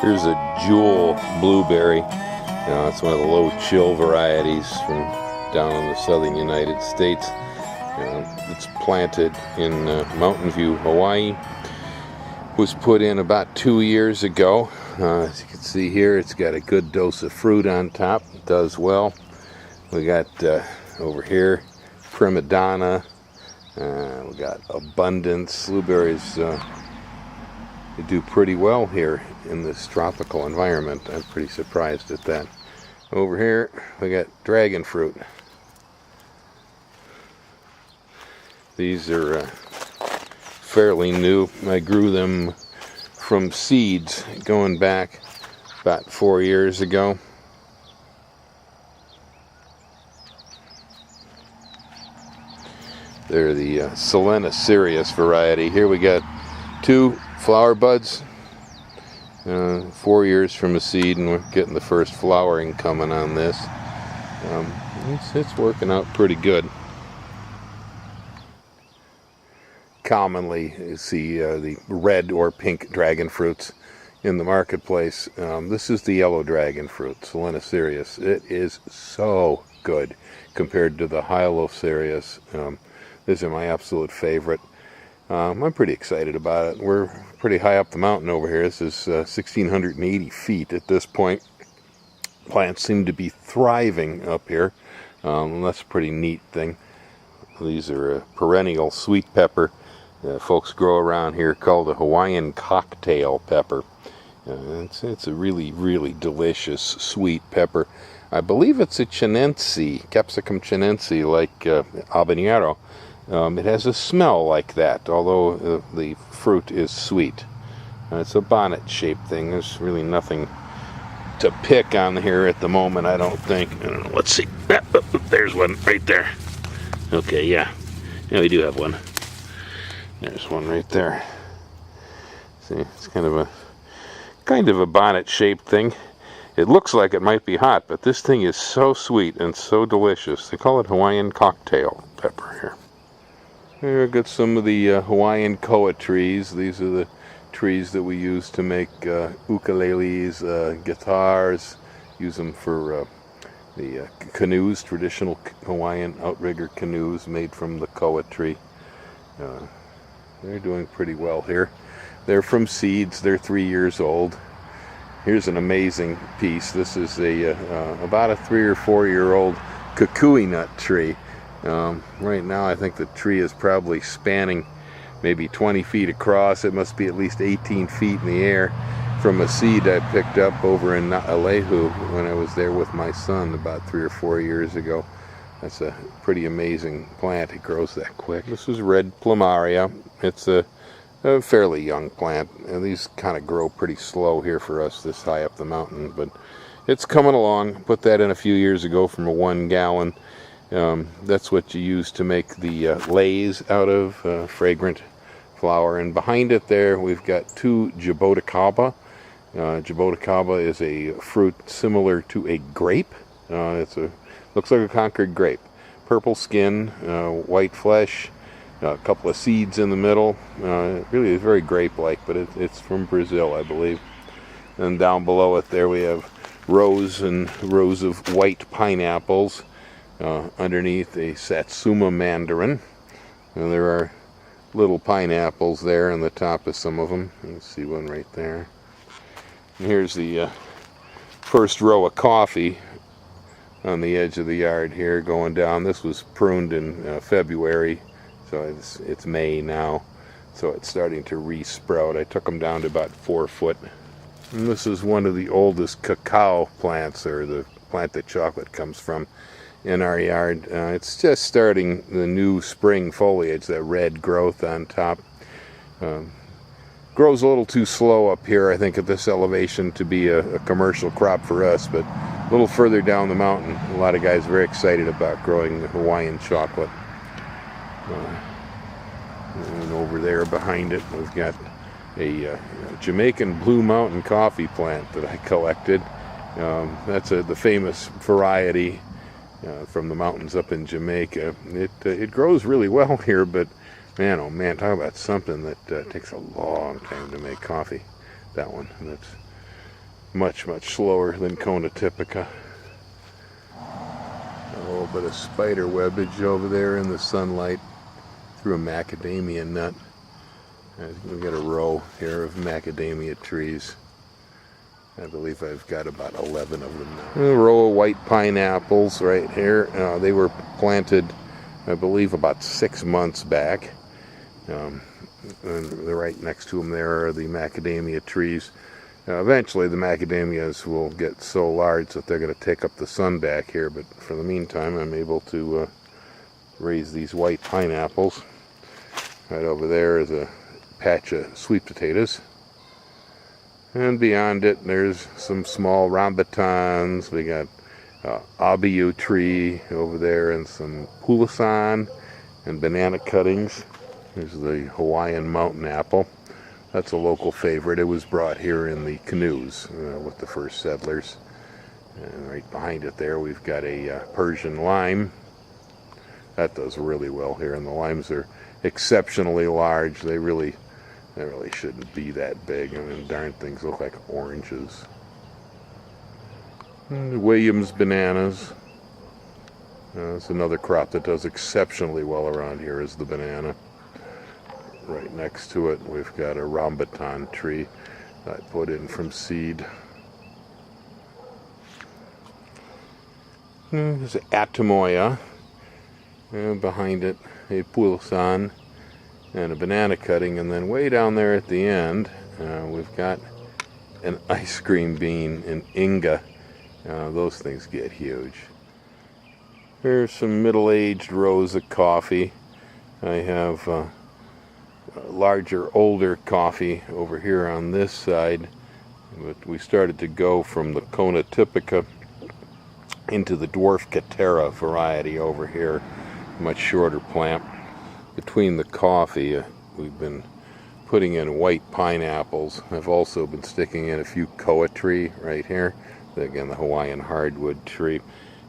Here's a jewel blueberry. It's one of the low chill varieties from down in the southern United States. It's planted in Mountain View, Hawaii. Was put in about 2 years ago. As you can see here, it's got a good dose of fruit on top. It does well. We got over here Prima Donna. We got Abundance. Blueberries they do pretty well here in this tropical environment. I'm pretty surprised at that. Over here we got dragon fruit. These are fairly new. I grew them from seeds going back about 4 years ago. They're the Selena Sirius variety. Here we got 2 flower buds, 4 years from a seed, and we're getting the first flowering coming on this. It's working out pretty good. Commonly you see the red or pink dragon fruits in the marketplace. This is the yellow dragon fruit, Selena Sirius. It is so good compared to the Hyalocereus. These are my absolute favorite. I'm pretty excited about it. We're pretty high up the mountain over here. This is 1,680 feet at this point. Plants seem to be thriving up here. That's a pretty neat thing. These are a perennial sweet pepper. Folks grow around here called a Hawaiian cocktail pepper. It's a really, really delicious sweet pepper. I believe it's a chinense, capsicum chinense, like habanero. It has a smell like that, although the fruit is sweet. It's a bonnet-shaped thing. There's really nothing to pick on here at the moment, I don't think. I don't know. Let's see. There's one right there. Okay, yeah. Yeah, we do have one. There's one right there. See, it's kind of a bonnet-shaped thing. It looks like it might be hot, but this thing is so sweet and so delicious. They call it Hawaiian cocktail pepper here. Here I've got some of the Hawaiian Co trees. These are the trees that we use to make ukuleles, guitars. Use them for the canoes, traditional Hawaiian outrigger canoes made from the koa tree. They're doing pretty well here. They're from seeds. They're 3 years old. Here's an amazing piece. This is about a 3 or 4 year old kukui nut tree. Right now I think the tree is probably spanning maybe 20 feet across. It must be at least 18 feet in the air from a seed I picked up over in Na'alehu when I was there with my son about 3 or 4 years ago. That's a pretty amazing plant. It grows that quick. This is red plumaria. It's a fairly young plant, and these kind of grow pretty slow here for us this high up the mountain, but it's coming along. Put that in a few years ago from a 1 gallon. That's what you use to make the leis out of, fragrant flower. And behind it there we've got 2 jaboticaba. Jaboticaba is a fruit similar to a grape. Looks like a Concord grape. Purple skin, white flesh, a couple of seeds in the middle. It really is very grape-like, but it's from Brazil, I believe. And down below it there we have rows and rows of white pineapples. Underneath a Satsuma mandarin. And there are little pineapples there on the top of some of them. You can see one right there. And here's the first row of coffee on the edge of the yard here going down. This was pruned in February, so it's May now, so it's starting to re-sprout. I took them down to about 4 foot. And this is one of the oldest cacao plants, or the plant that chocolate comes from, in our yard. It's just starting the new spring foliage, that red growth on top. Grows a little too slow up here, I think, at this elevation to be a commercial crop for us, but a little further down the mountain, a lot of guys are very excited about growing Hawaiian chocolate. And over there behind it, we've got a Jamaican Blue Mountain coffee plant that I collected. That's the famous variety from the mountains up in Jamaica. It grows really well here, but man, oh man, talk about something that takes a long time to make coffee. That one, much slower than Kona typica. A little bit of spider webbage over there in the sunlight through a macadamia nut. We've got a row here of macadamia trees. I believe I've got about 11 of them now. A row of white pineapples right here. They were planted, I believe, about 6 months back. And right next to them there are the macadamia trees. Eventually the macadamias will get so large that they're going to take up the sun back here, but for the meantime I'm able to raise these white pineapples. Right over there is a patch of sweet potatoes, and beyond it there's some small rambutans. We got abiyu tree over there and some pulasan and banana cuttings. There's the Hawaiian mountain apple. That's a local favorite. It was brought here in the canoes with the first settlers. And right behind it there we've got a Persian lime. That does really well here, and the limes are exceptionally large. They really shouldn't be that big. I mean, darn things look like oranges. And Williams bananas. It's another crop that does exceptionally well around here, is the banana. Right next to it we've got a rambutan tree I put in from seed. There's an atamoya. Behind it a pulasan and a banana cutting, and then way down there at the end we've got an ice cream bean, an inga. Those things get huge. Here's some middle-aged rows of coffee. I have larger, older coffee over here on this side, but we started to go from the Kona typica into the dwarf Catera variety over here, much shorter plant. Between the coffee we've been putting in white pineapples. I've also been sticking in a few koa tree right here, again the Hawaiian hardwood tree.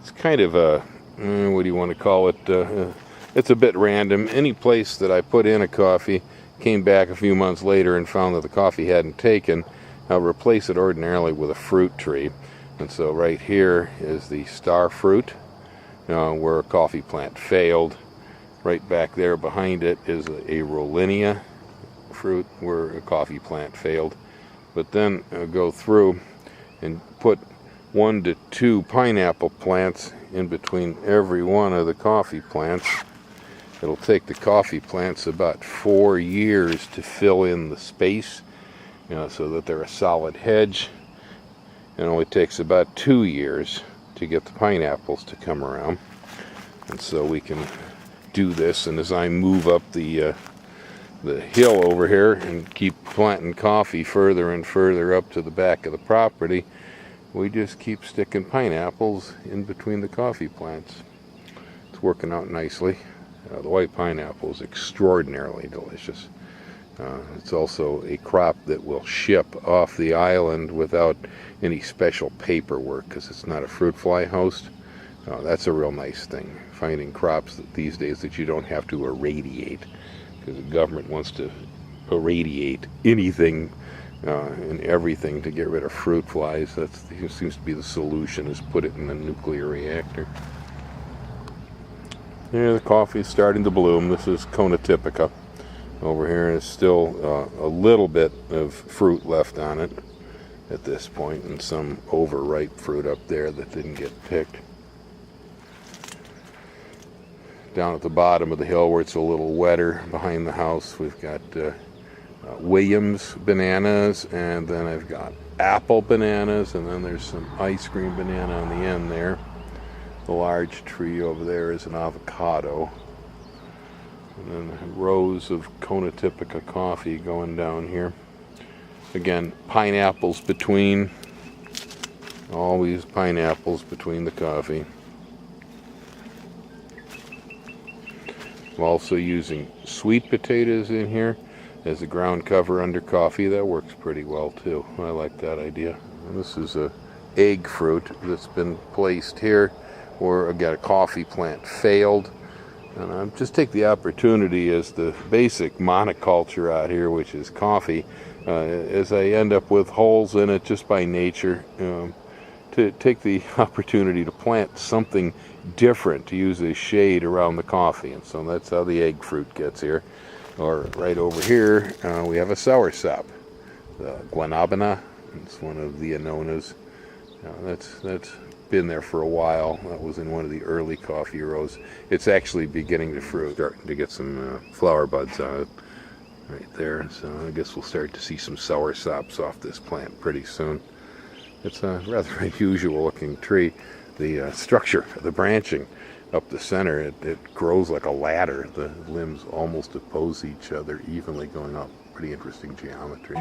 It's kind of a what do you want to call it, it's a bit random. Any place that I put in a coffee, came back a few months later and found that the coffee hadn't taken, I'll replace it ordinarily with a fruit tree. And so right here is the star fruit, where a coffee plant failed. Right back there behind it is a Rollinia fruit where a coffee plant failed. But then I'll go through and put 1 to 2 pineapple plants in between every one of the coffee plants. It'll take the coffee plants about 4 years to fill in the space, so that they're a solid hedge. It only takes about 2 years to get the pineapples to come around. And so we can do this, and as I move up the hill over here and keep planting coffee further and further up to the back of the property, we just keep sticking pineapples in between the coffee plants. It's working out nicely. The white pineapple is extraordinarily delicious. It's also a crop that will ship off the island without any special paperwork because it's not a fruit fly host. That's a real nice thing, finding crops these days that you don't have to irradiate, because the government wants to irradiate anything and everything to get rid of fruit flies. That seems to be the solution, is put it in a nuclear reactor. Yeah, the coffee is starting to bloom. This is Kona typica. Over here is still a little bit of fruit left on it at this point, and some overripe fruit up there that didn't get picked. Down at the bottom of the hill where it's a little wetter behind the house, we've got Williams bananas, and then I've got apple bananas, and then there's some ice cream banana on the end there. The large tree over there is an avocado. And then rows of Kona typica coffee going down here. Again, pineapples between. Always pineapples between the coffee. I'm also using sweet potatoes in here as a ground cover under coffee. That works pretty well too. I like that idea. And this is a egg fruit that's been placed here where I've got a coffee plant failed. And I just take the opportunity, as the basic monoculture out here, which is coffee, as I end up with holes in it just by nature, to take the opportunity to plant something different, to use a shade around the coffee. And so that's how the egg fruit gets here. Or right over here, we have a soursop, the guanabana. It's one of the anonas. That's been there for a while. That was in one of the early coffee rows. It's actually beginning to fruit, starting to get some flower buds on it right there. So I guess we'll start to see some soursops off this plant pretty soon. It's a rather unusual looking tree. The structure, the branching up the center, it grows like a ladder. The limbs almost oppose each other, evenly going up. Pretty interesting geometry.